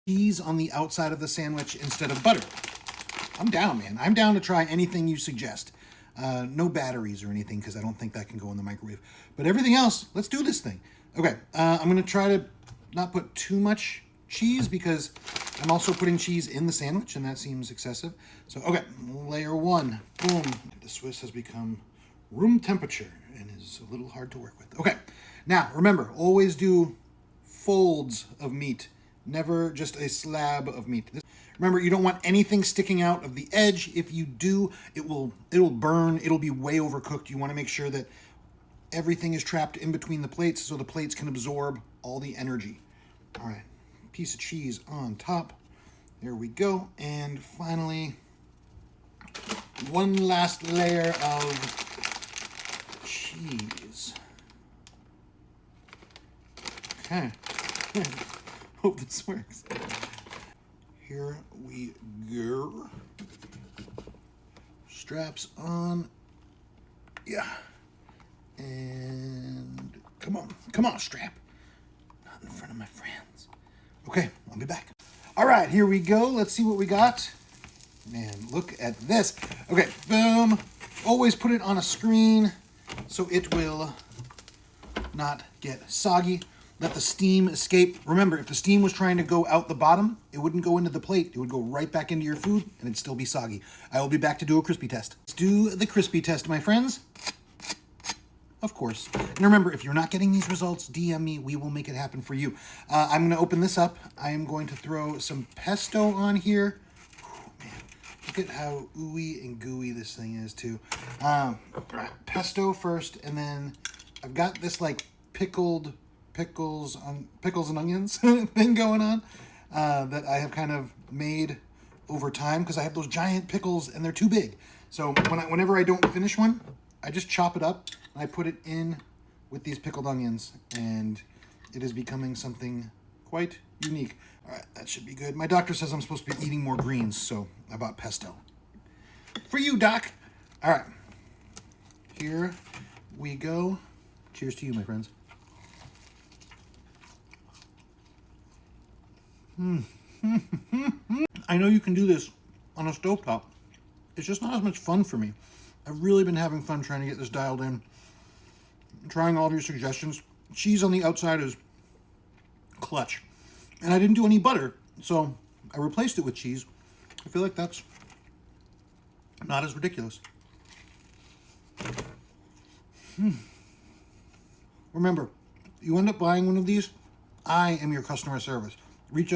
cheese on the outside of the sandwich instead of butter. I'm down, man. I'm down to try anything you suggest. No batteries or anything, because I don't think that can go in the microwave. But everything else, let's do this thing. Okay, I'm going to try to not put too much cheese, because I'm also putting cheese in the sandwich, and that seems excessive. So, okay, layer one. Boom. The Swiss has become room temperature and is a little hard to work with. Okay, now, remember, always do folds of meat, never just a slab of meat. Remember, you don't want anything sticking out of the edge. If you do, it'll burn. It'll be way overcooked. You want to make sure that everything is trapped in between the plates so the plates can absorb all the energy. All right, piece of cheese on top. There we go. And finally, one last layer of cheese. Okay. Hope this works. Here we go. Straps on. Yeah. And come on, strap. Not in front of my friends. Okay, I'll be back. All right, here we go. Let's see what we got. Man, look at this. Okay, boom. Always put it on a screen so it will not get soggy. Let the steam escape. Remember, if the steam was trying to go out the bottom, it wouldn't go into the plate. It would go right back into your food, and it'd still be soggy. I will be back to do a crispy test. Let's do the crispy test, my friends. Of course. And remember, if you're not getting these results, DM me. We will make it happen for you. I'm going to open this up. I am going to throw some pesto on here. Whew, man, look at how ooey and gooey this thing is, too. Pesto first, and then I've got this, like, pickles and onions thing going on that I have kind of made over time, because I have those giant pickles and they're too big. So whenever I don't finish one, I just chop it up and I put it in with these pickled onions, and it is becoming something quite unique. All right, that should be good. My doctor says I'm supposed to be eating more greens, so I bought pesto. For you, Doc. All right, here we go. Cheers to you, my friends. I know you can do this on a stovetop. It's just not as much fun for me. I've really been having fun trying to get this dialed in. Trying all of your suggestions. Cheese on the outside is clutch. And I didn't do any butter, so I replaced it with cheese. I feel like that's not as ridiculous. Remember, you end up buying one of these, I am your customer service.